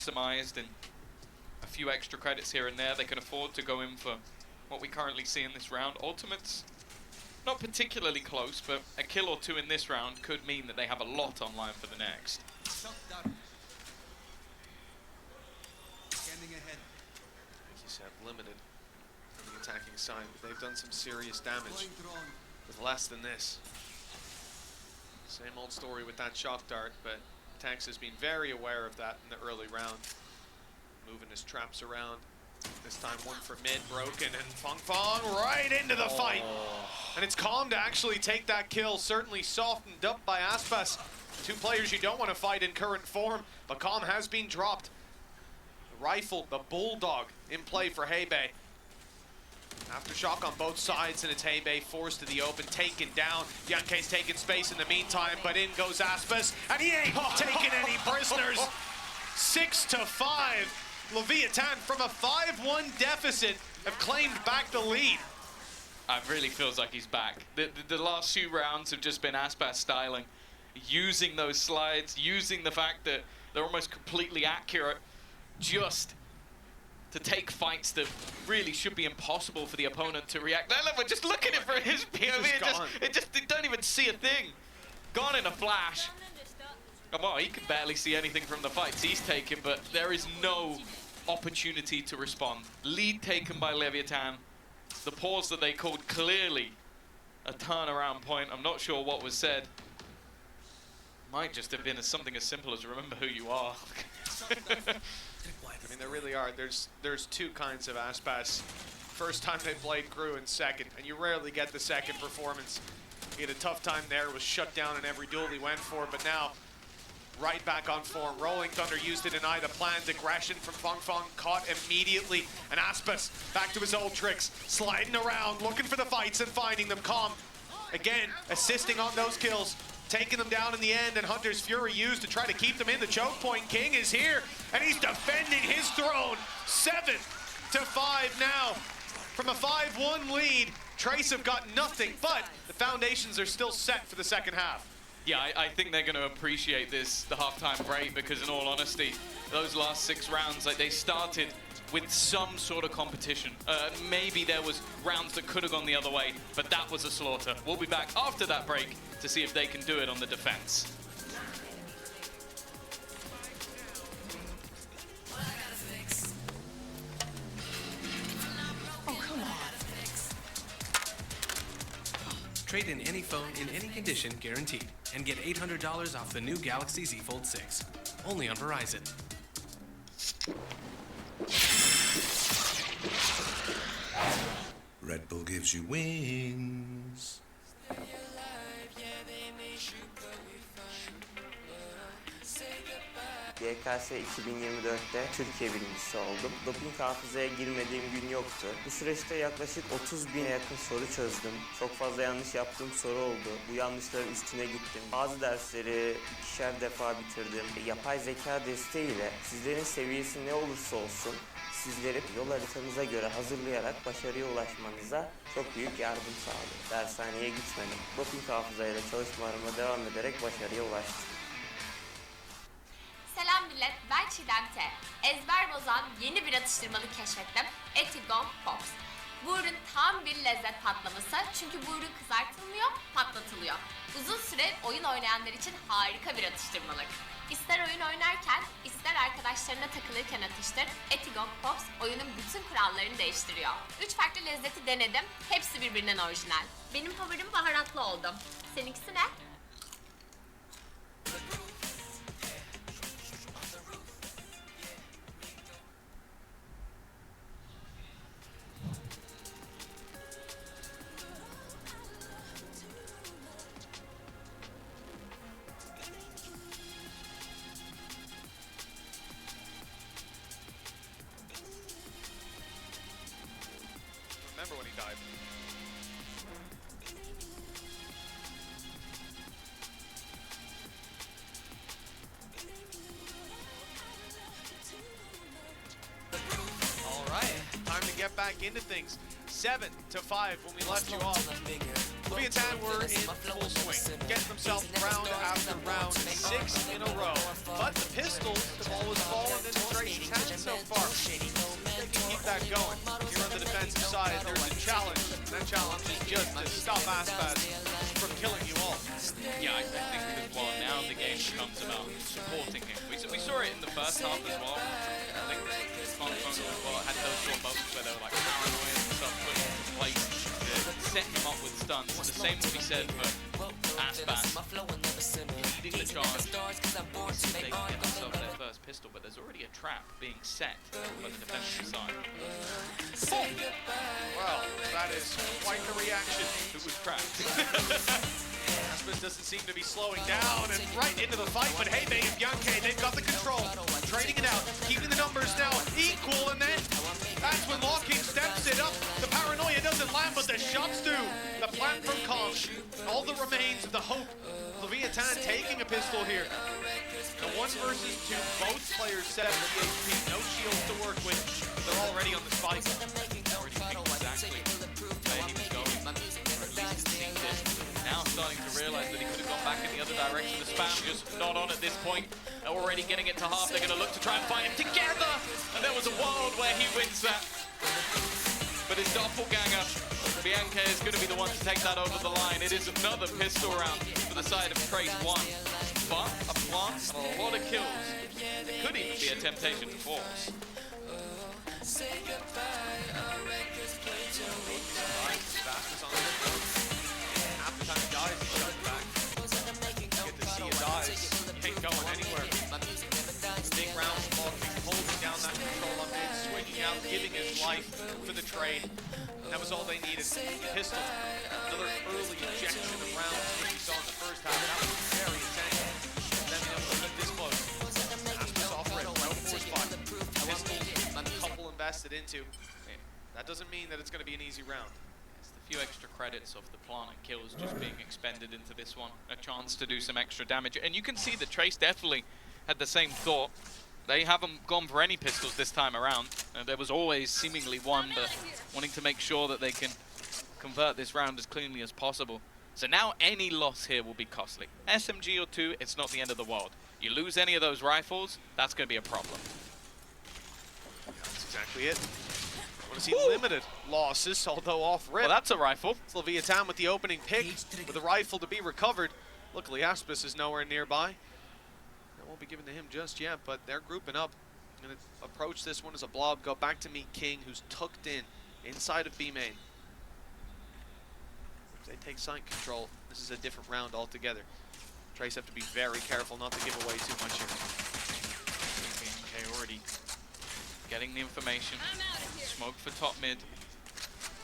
maximized in a few extra credits here and there. They can afford to go in for what we currently see in this round. Ultimates, not particularly close, but a kill or two in this round could mean that they have a lot on line for the next. Standing ahead. Like you said, limited from the attacking side, but they've done some serious damage with less than this. Same old story with that shock dart, but Tanks has been very aware of that in the early round. Moving his traps around. This time one for mid, broken, and Fong right into the fight. And it's Calm to actually take that kill, certainly softened up by Aspas. Two players you don't want to fight in current form, but Calm has been dropped. The rifle, the bulldog in play for Hebei. Aftershock on both sides, and it's Hebei forced to the open, taken down. Yankei's taking space in the meantime, but in goes Aspas, and he ain't taking any prisoners. 6-5. Leviathan from a 5-1 deficit have claimed back the lead. It really feels like he's back. The last few rounds have just been Aspas styling, using those slides, using the fact that they're almost completely accurate, just to take fights that really should be impossible for the opponent to react. We're just looking at it from his POV, they don't even see a thing. Gone in a flash. Well, he can barely see anything from the fights he's taken, but there is no opportunity to respond. Lead taken by Leviathan. The pause that they called, clearly a turnaround point. I'm not sure what was said. Might just have been something as simple as remember who you are. I mean, there really are. There's two kinds of Aspas. First time they played Crew, and second, and you rarely get the second performance. He had a tough time there, was shut down in every duel he went for, but now right back on form. Rolling Thunder used to deny the planned aggression from Fong, caught immediately, and Aspas back to his old tricks, sliding around, looking for the fights and finding them. Calm, again, assisting on those kills, taking them down in the end, and Hunter's Fury used to try to keep them in. The choke point king is here, and he's defending his throne. 7-5 now. From a 5-1 lead, Trace have got nothing, but the foundations are still set for the second half. Yeah, I think they're going to appreciate this, the halftime break, because in all honesty, those last 6 rounds, like, they started with some sort of competition. Maybe there was rounds that could have gone the other way, but that was a slaughter. We'll be back after that break to see if they can do it on the defense. Trade in any phone in any condition guaranteed and get $800 off the new Galaxy Z Fold 6. Only on Verizon. Red Bull gives you wings. YKS 2024'te Türkiye birincisi oldum. Doping hafızaya girmediğim gün yoktu. Bu süreçte yaklaşık 30.000'e yakın soru çözdüm. Çok fazla yanlış yaptığım soru oldu. Bu yanlışların üstüne gittim. Bazı dersleri 2'şer defa bitirdim. Yapay zeka desteğiyle sizlerin seviyesi ne olursa olsun sizleri yol haritanıza göre hazırlayarak başarıya ulaşmanıza çok büyük yardım sağladı. Dershaneye gitmedim. Doping hafızayla çalışmalarıma devam ederek başarıya ulaştım. Selam millet, ben Çiğdem T. Ezber bozan yeni bir atıştırmalık keşfettim. Etigong Pops. Bu ürün tam bir lezzet patlaması çünkü bu ürün kızartılmıyor, patlatılıyor. Uzun süre oyun oynayanlar için harika bir atıştırmalık. İster oyun oynarken, ister arkadaşlarına takılırken atıştır, Etigong Pops oyunun bütün kurallarını değiştiriyor. 3 farklı lezzeti denedim, hepsi birbirinden orijinal. Benim favorim baharatlı oldu. Seninkisi ne? Remember when he died. get back into things. 7-5 when we left you off. Leviathan were in full swing, getting themselves round after round, 6 in a row. But the Pistols have always fallen into Trace's hands so far. They can keep that going. Here on the defensive side, there's a challenge. That challenge is just to stop Aspas from killing you all. Yeah, I think as well, now the game becomes about supporting him. We saw it in the first half as well. I think Smartphone as well had those short moments where they were like paranoid and stuff, putting into place to set him up with stuns. The same will be said for Aspas. Leading the charge, they can get themselves their first pistol, but there's already a trap being set by the defensive side. Well, that is quite the reaction. It was trapped. Aspas doesn't seem to be slowing down and right into the fight, but hey, and Bianche, they've got the control. Trading it out, keeping the numbers now equal, and then that's when Locking steps it up. The paranoia doesn't land, but the shots do. The plant from Kong, all that remains of the hope. Leviathan taking a pistol here. The 1 versus 2, both players 70 HP, no shields to work with. They're already on the spike. Already picked exactly where he was going, or at least seen it. Now starting to realize that he could have gone back in the other direction. The spam just not on at this point. Already getting it to half. They're going to look to try and find him together. And there was a world where he wins that. But his doppelganger, Bianche, is going to be the one to take that over the line. It is another pistol round for the side of Trace 1. But a plant and a lot of kills. It could even be a temptation to force. Half the time dies, he shuts back. Get to see his eyes. He ain't going anywhere. Big round Locking, holding down that control on mid, swinging out, giving his life for the trade. That was all they needed. Pistol. Another early injection of rounds that we saw in the first half. That was very essential. Then we have to look this close. Aspas off red, no force spot. Pistols, a couple invested into. That doesn't mean that it's going to be an easy round. It's the few extra credits of the plant and kills just being expended into this one. A chance to do some extra damage. And you can see that Trace definitely had the same thought. They haven't gone for any pistols this time around. There was always seemingly one, but wanting to make sure that they can convert this round as cleanly as possible. So now any loss here will be costly. SMG or 2, it's not the end of the world. You lose any of those rifles, that's going to be a problem. That's exactly it. I want to see limited losses, although off rip. Well, that's a rifle. It's Leviathan with the opening pick, with a rifle to be recovered. Luckily, Aspas is nowhere nearby. That won't be given to him just yet, but they're grouping up. Going to approach this one as a blob, go back to meet King, who's tucked in, inside of B main. If they take site control, this is a different round altogether. Trace have to be very careful not to give away too much here. Okay, already getting the information. Smoke for top mid.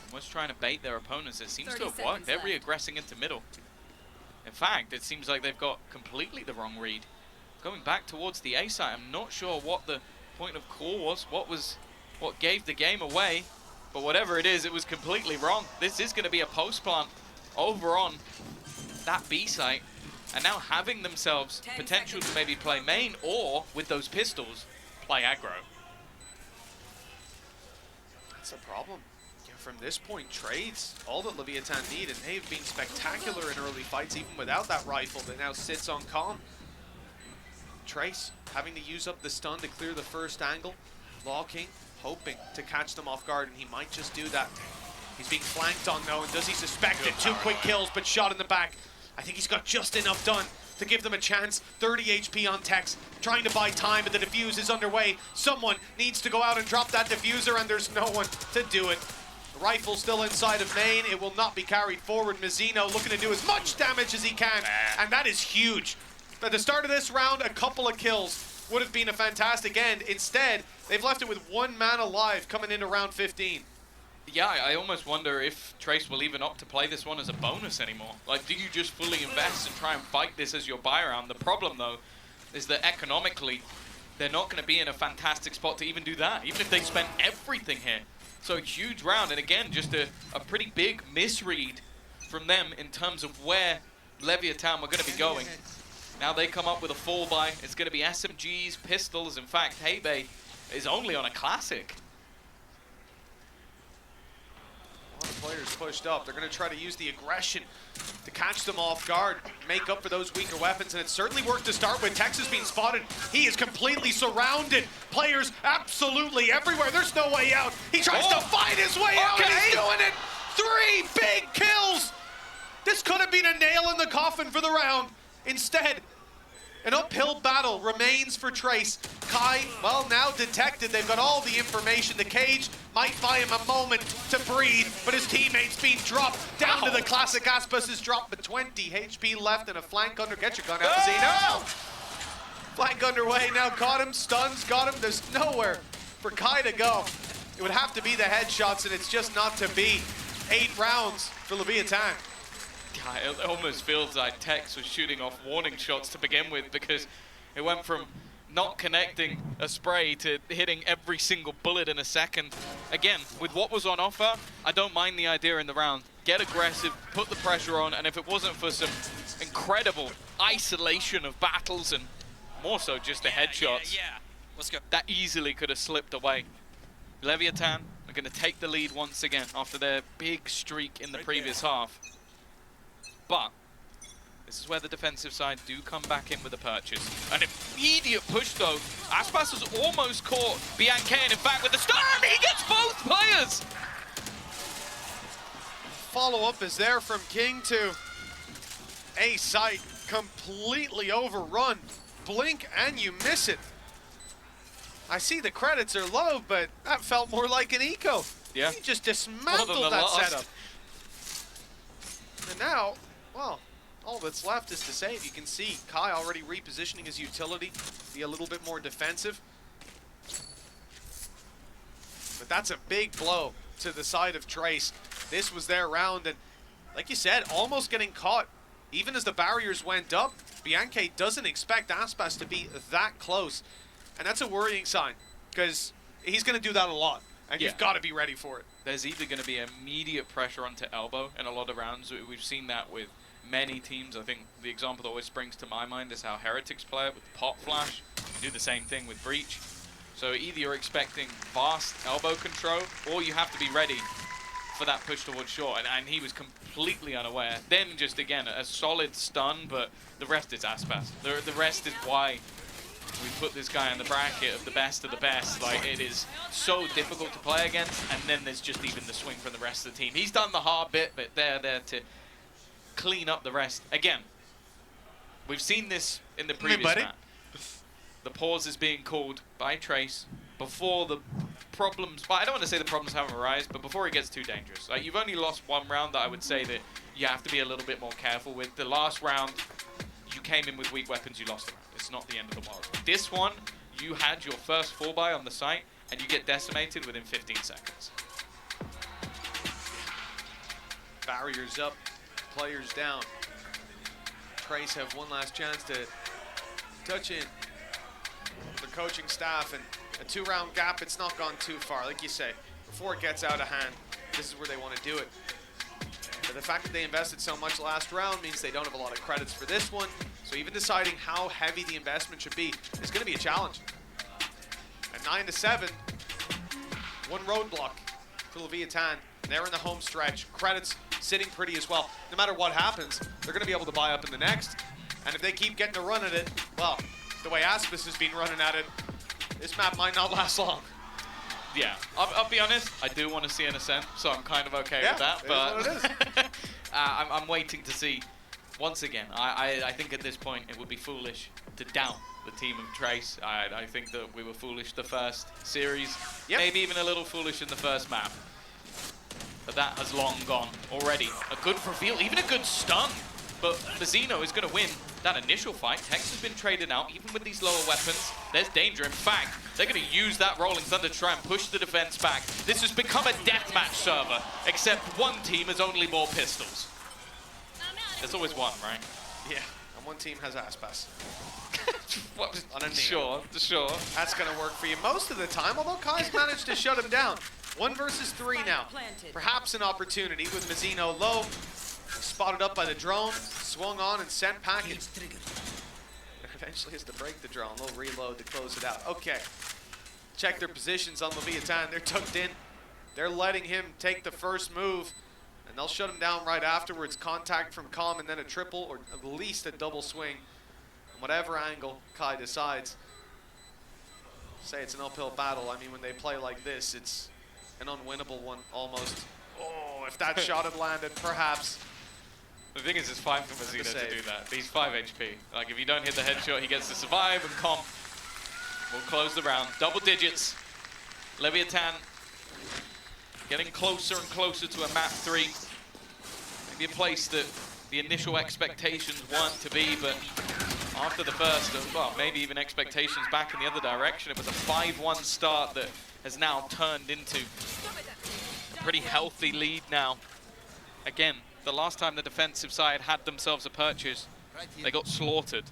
Almost trying to bait their opponents. It seems to have worked. They're re-aggressing into middle. In fact, it seems like they've got completely the wrong read. Going back towards the A site, I'm not sure what the point of call was, what gave the game away, but whatever it is, it was completely wrong. This is going to be a post plant over on that B site, and now having themselves potential to maybe play main or with those pistols play aggro. That's a problem. Yeah, from this point, trades, all that Leviathan need, and they've been spectacular in early fights, even without that rifle that now sits on Calm. Trace having to use up the stun to clear the first angle. Locking, hoping to catch them off guard, and he might just do that. He's being flanked on though, and does he suspect it? 2 quick kills, but shot in the back. I think he's got just enough done to give them a chance. 30 HP on Tex, trying to buy time, but the defuse is underway. Someone needs to go out and drop that diffuser, and there's no one to do it. The rifle still inside of main. It will not be carried forward. Mizzino looking to do as much damage as he can, and that is huge. At the start of this round, a couple of kills would have been a fantastic end. Instead, they've left it with 1 man alive coming into round 15. Yeah, I almost wonder if Trace will even opt to play this one as a bonus anymore. Like, do you just fully invest and try and fight this as your buy round? The problem, though, is that economically, they're not going to be in a fantastic spot to even do that, even if they spend everything here. So, huge round, and again, just a pretty big misread from them in terms of where Leviathan are going to be going. Now they come up with a fall buy. It's going to be SMGs, pistols. In fact, Hebe is only on a classic. players pushed up. They're going to try to use the aggression to catch them off guard, make up for those weaker weapons, and it certainly worked to start with. Texas being spotted. He is completely surrounded. Players absolutely everywhere. There's no way out. He tries to fight his way out, and he's doing it. 3 big kills. This could have been a nail in the coffin for the round. Instead, an uphill battle remains for Trace. Kai, well, now detected. They've got all the information. The cage might buy him a moment to breathe, but his teammate's being dropped down to the classic. Aspas is dropped with 20 HP left and a flank under. Get your gun out, Zeno. Flank underway, now got him, stuns, got him. There's nowhere for Kai to go. It would have to be the headshots, and it's just not to be. 8 rounds for Leviathan. Yeah, it almost feels like Tex was shooting off warning shots to begin with, because it went from not connecting a spray to hitting every single bullet in a second. Again, with what was on offer, I don't mind the idea in the round. Get aggressive, put the pressure on, and if it wasn't for some incredible isolation of battles and more so just the headshots, Let's go. that easily could have slipped away. Leviathan are going to take the lead once again after their big streak in the previous half. But this is where the defensive side do come back in with a purchase. An immediate push though. Aspas has almost caught Bianca, and in fact with the stun, he gets both players! Follow-up is there from King to A site, completely overrun. Blink and you miss it. I see the credits are low, but that felt more like an eco. Yeah. He just dismantled that setup. And now, well, all that's left is to save. You can see Kai already repositioning his utility, be a little bit more defensive. But that's a big blow to the side of Trace. This was their round, and like you said, almost getting caught. Even as the barriers went up, Bianca doesn't expect Aspas to be that close. And that's a worrying sign, because he's going to do that a lot, and you've got to be ready for it. There's either going to be immediate pressure onto elbow in a lot of rounds. We've seen that with many teams. I think the example that always springs to my mind is how Heretics play it with Pop Flash. You do the same thing with Breach. So either you're expecting fast elbow control, or you have to be ready for that push towards short, and he was completely unaware. Then just, again, a solid stun, but the rest is Aspas. The rest is why we put this guy in the bracket of the best. Like, it is so difficult to play against, and then there's just even the swing from the rest of the team. He's done the hard bit, but they're there to clean up the rest. Again, we've seen this in the previous map. The pause is being called by Trace before the problems, but I don't want to say the problems haven't arisen, but before it gets too dangerous. Like, you've only lost one round that I would say that you have to be a little bit more careful with. The last round, you came in with weak weapons, you lost the round. It's not the end of the world. This one, you had your first 4-buy on the site, and you get decimated within 15 seconds. Barriers up, players down. Trace have one last chance to touch in the coaching staff, and a 2-round gap, it's not gone too far. Like you say, before it gets out of hand, this is where they want to do it. But the fact that they invested so much last round means they don't have a lot of credits for this one. So even deciding how heavy the investment should be is going to be a challenge. At 9-7, one roadblock for Leviathan. They're in the home stretch. Credits sitting pretty as well. No matter what happens, they're going to be able to buy up in the next. And if they keep getting a run at it, well, the way Aspas has been running at it, this map might not last long. Yeah, I'll be honest, I do want to see an ascent, so I'm kind of okay with that. But It is what it is. I'm waiting to see. Once again, I think at this point it would be foolish to doubt the team of Trace. I think that we were foolish the first series, maybe even a little foolish in the first map. But that has long gone already. A good reveal, even a good stun. But Mazzino is going to win that initial fight. Tex has been traded out, even with these lower weapons. There's danger. In fact, they're going to use that Rolling Thunder to try and push the defense back. This has become a deathmatch server, except one team has only more pistols. There's always one, right? Yeah, and one team has Aspas. Sure. That's going to work for you most of the time, although Kai's managed to shut him down. 1 versus 3 now. Perhaps an opportunity with Mazzino low. Spotted up by the drone, swung on and sent packing. Eventually has to break the drone. They'll reload to close it out. Okay. Check their positions on Leviathan. They're tucked in. They're letting him take the first move. And they'll shut him down right afterwards. Contact from Com and then a triple or at least a double swing. And whatever angle Kai decides. Say it's an uphill battle. I mean, when they play like this, it's an unwinnable one almost. Oh, if that shot had landed, perhaps. The thing is, it's fine for Mazina to do that. He's 5 HP. Like, if you don't hit the headshot, he gets to survive, and Comp will close the round. Double digits. Leviathan getting closer and closer to a map 3. Maybe a place that the initial expectations weren't to be, but after the first, well, maybe even expectations back in the other direction. It was a 5-1 start that has now turned into a pretty healthy lead now. Again, the last time the defensive side had themselves a purchase, they got slaughtered.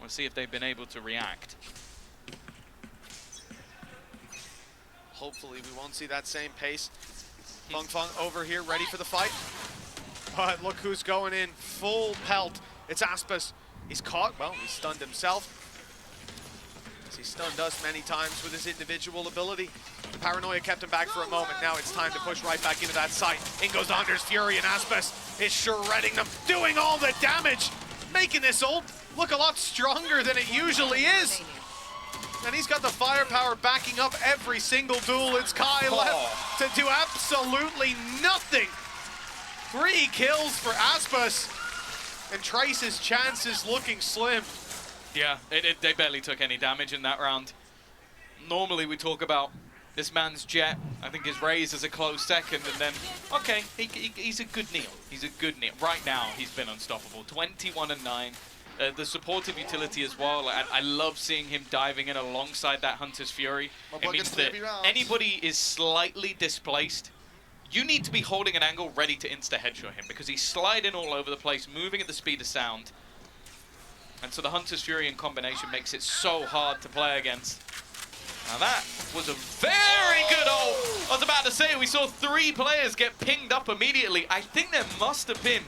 We'll see if they've been able to react. Hopefully we won't see that same pace. Fung over here, ready for the fight. But look who's going in, full pelt. It's Aspas. He's caught, well, he's stunned himself. He stunned us many times with his individual ability. The paranoia kept him back for a moment. Now it's time to push right back into that site. In goes Anders Fury, and Aspas is shredding them, doing all the damage, making this ult look a lot stronger than it usually is. And he's got the firepower backing up every single duel. It's Kai left to do absolutely nothing. 3 kills for Aspas, and Trace's chances looking slim. Yeah, they barely took any damage in that round. Normally we talk about this man's Jet. I think his Raze is a close second, and then, okay, he's a good Neil. He's a good Neil. Right now, he's been unstoppable. 21-9. The supportive utility as well. I love seeing him diving in alongside that Hunter's Fury. It means that anybody is slightly displaced, you need to be holding an angle ready to insta-headshot him, because he's sliding all over the place, moving at the speed of sound. And so the Hunter's Fury in combination makes it so hard to play against. Now that was a very good ult. I was about to say, we saw 3 players get pinged up immediately. I think there must have been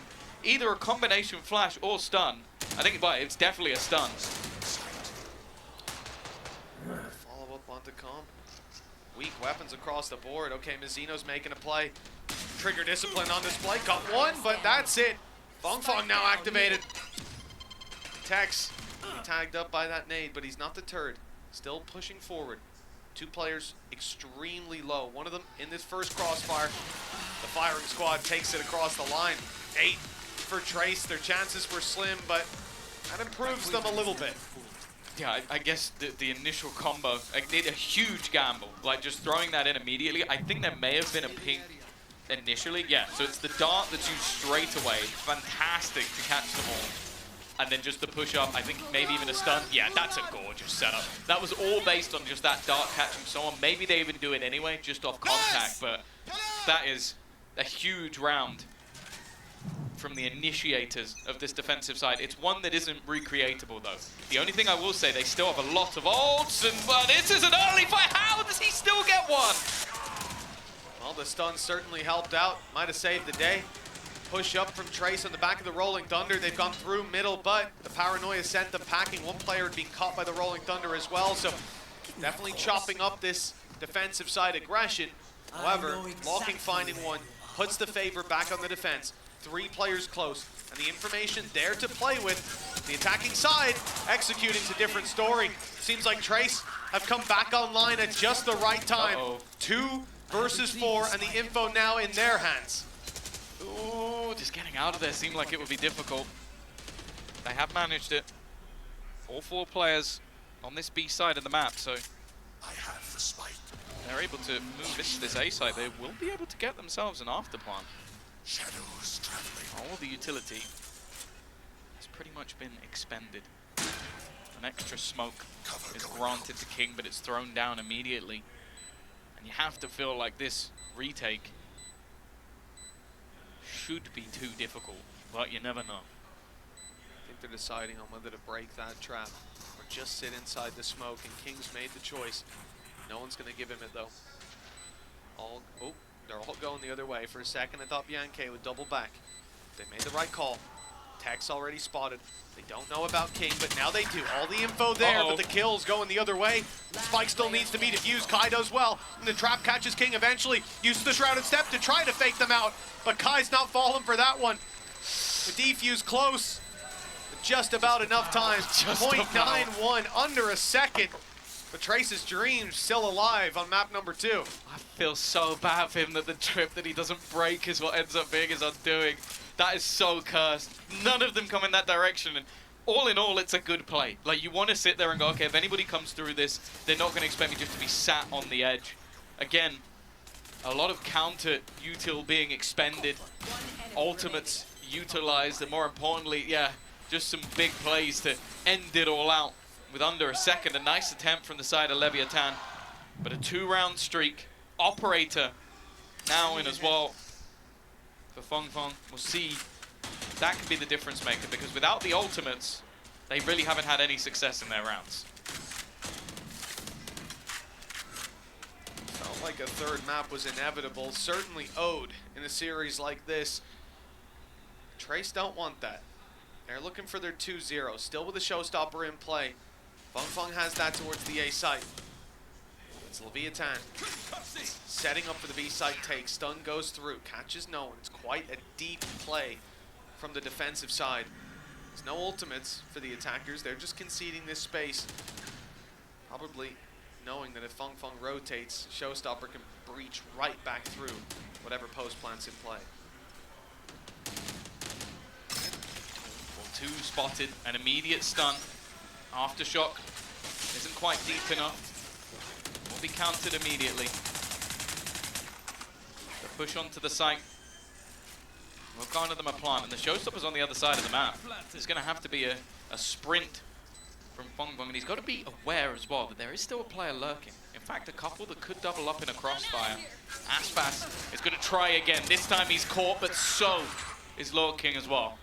either a combination flash or stun. I think it's definitely a stun. Follow up onto Com. Weak weapons across the board. Okay, Mizzino's making a play. Trigger discipline on display. Got one, but that's it. Fung now activated. Tex, he tagged up by that nade, but he's not deterred. Still pushing forward. 2 players extremely low. One of them in this first crossfire. The firing squad takes it across the line. 8 for Trace. Their chances were slim, but that improves them a little bit. Yeah, I guess the initial combo, like, did a huge gamble. Like, just throwing that in immediately. I think there may have been a ping initially. Yeah, so it's the dart that's used straight away. Fantastic to catch them all. And then just the push up, I think maybe even a stun. Yeah, that's a gorgeous setup. That was all based on just that dart catching someone. Maybe they even do it anyway, just off contact, but that is a huge round from the initiators of this defensive side. It's one that isn't recreatable though. The only thing I will say, they still have a lot of ults, but this is an early fight. How does he still get one? Well, the stun certainly helped out. Might have saved the day. Push up from Trace on the back of the Rolling Thunder. They've gone through middle, but the paranoia sent them packing. One player had been caught by the Rolling Thunder as well, so definitely chopping up this defensive side aggression. However, Locking finding one puts the favor back on the defense. 3 players close, and the information there to play with. The attacking side executing to different story. Seems like Trace have come back online at just the right time. 2 versus 4, and the info now in their hands. Ooh, just getting out of there seemed like it would be difficult. They have managed it. All 4 players on this B side of the map, so they're able to move into this A side. They will be able to get themselves an afterplant. All the utility has pretty much been expended. An extra smoke is granted to King, but it's thrown down immediately. And you have to feel like this retake should be too difficult, but you never know. I think they're deciding on whether to break that trap or just sit inside the smoke, and King's made the choice. No one's going to give him it though. They're all going the other way. For a second I thought Bianche would double back. They made the right call. Tech's already spotted. They don't know about King, but now they do. All the info there, but the kill's going the other way. Spike still needs to be defused. Kai does well. And the trap catches King eventually. Uses the shrouded step to try to fake them out, but Kai's not falling for that one. The defuse close, but just about enough time. 0.91, under a second. But Trace's dreams still alive on map number 2. I feel so bad for him that the trip that he doesn't break is what ends up being his undoing. That is so cursed. None of them come in that direction, and all in all, it's a good play. Like, you want to sit there and go, okay, if anybody comes through this, they're not going to expect me just to be sat on the edge. Again, a lot of counter util being expended, ultimates utilized, and more importantly, yeah, just some big plays to end it all out with under a second. A nice attempt from the side of Leviathan, but a 2-round streak. Operator now in as well for Fong Fong. We'll see. That could be the difference maker, because without the ultimates, they really haven't had any success in their rounds. Felt like a third map was inevitable, certainly owed in a series like this. Trace don't want that. They're looking for their 2-0, still with a showstopper in play. Fong Fong has that towards the A site. It's Leviathan setting up for the B site take. Stun goes through, catches no one. It's quite a deep play from the defensive side. There's no ultimates for the attackers. They're just conceding this space. Probably knowing that if Fong Fong rotates, Showstopper can breach right back through whatever post plant's in play. Well, 2 spotted, an immediate stun. Aftershock isn't quite deep enough. Will be countered immediately. The push onto the site. We'll go into them a plant, and the showstopper's on the other side of the map. There's going to have to be a sprint from Fong Fong, and he's got to be aware as well that there is still a player lurking. In fact, a couple that could double up in a crossfire. Aspas is going to try again. This time he's caught, but so is Lord King as well.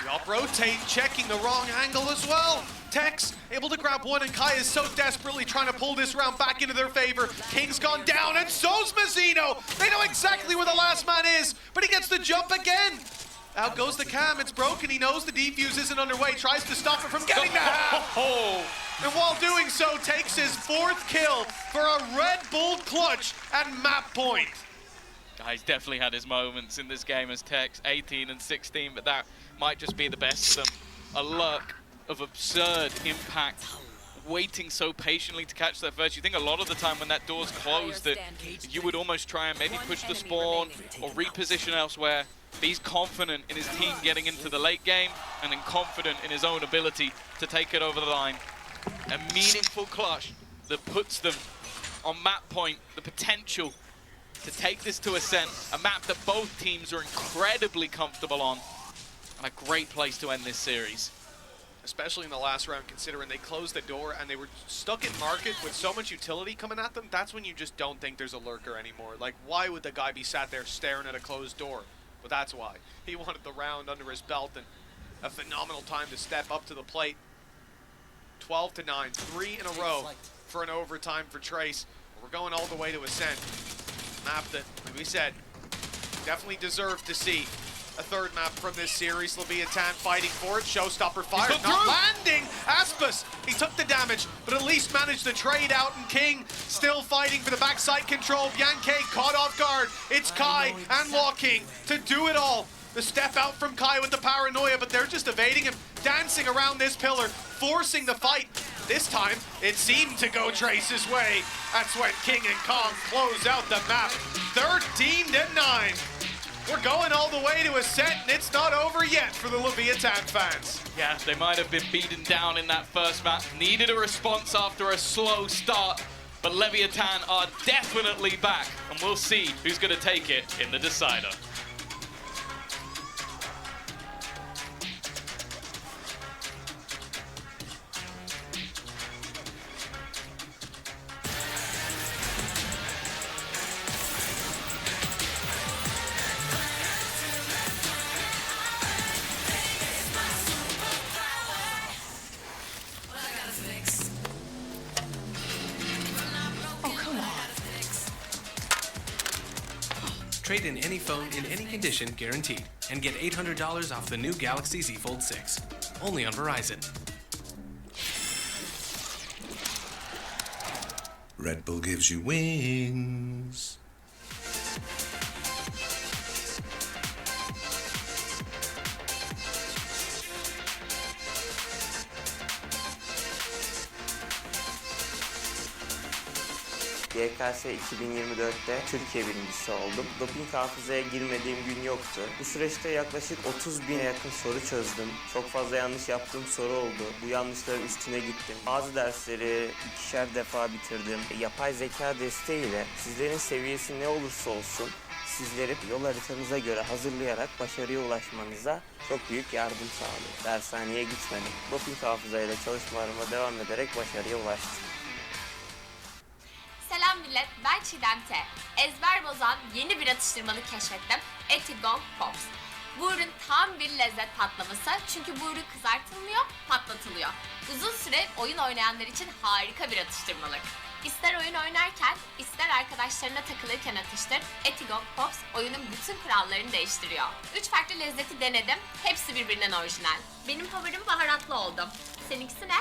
The up rotate, checking the wrong angle as well. Tex able to grab one, and Kai is so desperately trying to pull this round back into their favor. King's gone down, and so's Mazzino. They know exactly where the last man is, but he gets the jump again. Out goes the cam, it's broken. He knows the defuse isn't underway, tries to stop it from getting the half. And while doing so, takes his 4th kill for a Red Bull clutch at map point. He's definitely had his moments in this game as Tex, 18 and 16, but that might just be the best of them. A lurk of absurd impact, waiting so patiently to catch that first. You think a lot of the time when that door's closed that you would almost try and maybe push the spawn or reposition elsewhere. But he's confident in his team getting into the late game, and then confident in his own ability to take it over the line. A meaningful clutch that puts them on map point, the potential to take this to Ascent, a map that both teams are incredibly comfortable on, and a great place to end this series. Especially in the last round, considering they closed the door and they were stuck in market with so much utility coming at them. That's when you just don't think there's a lurker anymore. Like, why would the guy be sat there staring at a closed door? But that's why. He wanted the round under his belt, and a phenomenal time to step up to the plate. 12-9, 3 in a row for an overtime for Trace. We're going all the way to Ascent. Map that, like we said, definitely deserved to see a third map from this series. Leviathan fighting for it. Showstopper fires, not landing. Aspas, he took the damage, but at least managed to trade out, and King still fighting for the backside control. Yankei caught off guard. It's Kai and Law King to do it all. The step out from Kai with the paranoia, but they're just evading him, dancing around this pillar, forcing the fight. This time, it seemed to go Trace's way. That's when King and Kong close out the map, 13-9. We're going all the way to Ascent, and it's not over yet for the Leviathan fans. Yeah, they might have been beaten down in that first map, needed a response after a slow start, but Leviathan are definitely back, and we'll see who's going to take it in the decider. Trade in any phone in any condition guaranteed and get $800 off the new Galaxy Z Fold 6. Only on Verizon. Red Bull gives you wings. YKS 2024'te Türkiye birincisi oldum. Doping hafızaya girmediğim gün yoktu. Bu süreçte yaklaşık 30.000'e yakın soru çözdüm. Çok fazla yanlış yaptığım soru oldu. Bu yanlışların üstüne gittim. Bazı dersleri 2'şer defa bitirdim. Yapay zeka desteğiyle sizlerin seviyesi ne olursa olsun sizleri yol haritanıza göre hazırlayarak başarıya ulaşmanıza çok büyük yardım sağlıyor. Dershaneye gitmedim. Doping hafızayla çalışmalarıma devam ederek başarıya ulaştım. Selam millet, ben Çiğdem T. Ezber bozan yeni bir atıştırmalık keşfettim. Etigong Pops. Bu ürün tam bir lezzet patlaması çünkü bu ürün kızartılmıyor, patlatılıyor. Uzun süre oyun oynayanlar için harika bir atıştırmalık. İster oyun oynarken, ister arkadaşlarına takılırken atıştır, Etigong Pops oyunun bütün kurallarını değiştiriyor. 3 farklı lezzeti denedim, hepsi birbirinden orijinal. Benim favorim baharatlı oldu. Seninkisi ne?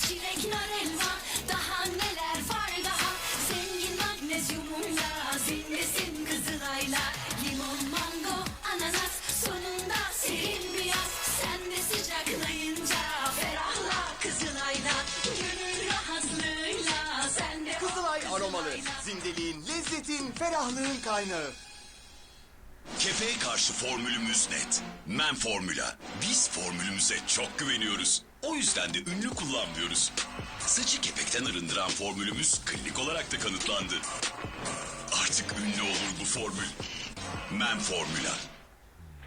Çilek, nar, elma, daha neler var daha. Zengin magnezyumuyla, zindesin Kızılay'la. Limon, mango, ananas, sonunda serin bir yaz. Sen de sıcaklayınca ferahla Kızılay'la. Gönül rahatlığıyla, sen de Kızılay aromalı, zindeliğin, lezzetin, ferahlığın kaynağı. Kepeğe karşı formülümüz net. Men Formula. Biz formülümüze çok güveniyoruz. O yüzden de ünlü kullanmıyoruz. Saçı kepekten arındıran formülümüz klinik olarak da kanıtlandı. Artık ünlü olur bu formül. Men Formula.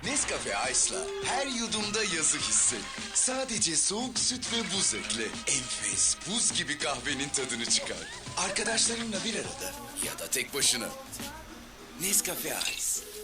Nescafe Ice'la her yudumda yazı hisset. Sadece soğuk süt ve buz ekle. Enfes, buz gibi kahvenin tadını çıkar. Arkadaşlarınla bir arada ya da tek başına. Nescafe Ice.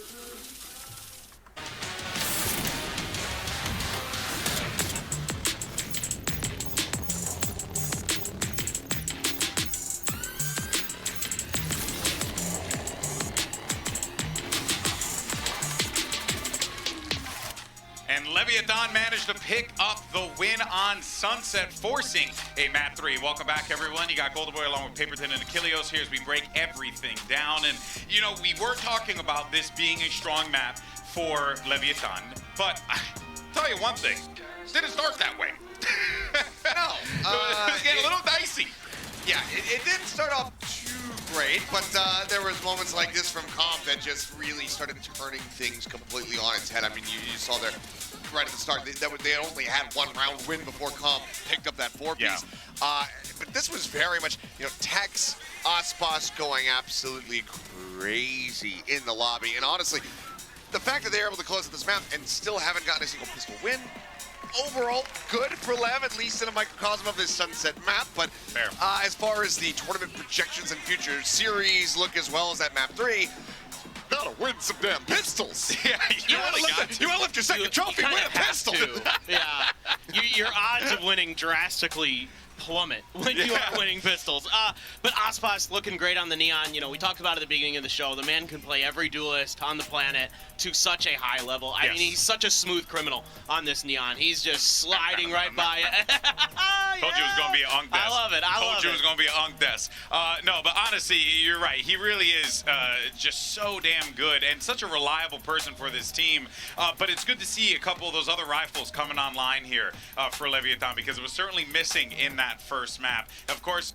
And Leviathan managed to pick up the win on Sunset, forcing a map 3. Welcome back, everyone. You got Golden Boy along with Paperton and Achilleos here as we break everything down. And, you know, we were talking about this being a strong map for Leviathan, but I'll tell you one thing, didn't start that way. No. It was getting a little dicey. Yeah, it didn't start off too great, but there was moments like this from Comp that just really started turning things completely on its head. I mean, you saw there right at the start, they only had one round win before Comp picked up that 4-piece. Yeah. But this was very much, you know, Tex, Aspas going absolutely crazy in the lobby. And honestly, the fact that they were able to close this map and still haven't gotten a single pistol win, overall, good for LEV, at least in a microcosm of this Sunset map. But as far as the tournament projections and future series look, as well as that map 3, gotta win some damn pistols. Yeah, you want to lift your second trophy, win a pistol. Yeah, your odds of winning drastically plummet when you are winning pistols. But Aspas looking great on the Neon. You know, we talked about at the beginning of the show, the man can play every duelist on the planet to such a high level. I mean, he's such a smooth criminal on this Neon. He's just sliding right by it. Told you it was going to be an Unk Des. I love it. Told you it was going to be an Unk Des. No, but honestly, you're right. He really is just so damn good and such a reliable person for this team. But it's good to see a couple of those other rifles coming online here for Leviathan, because it was certainly missing in that first map. Of course,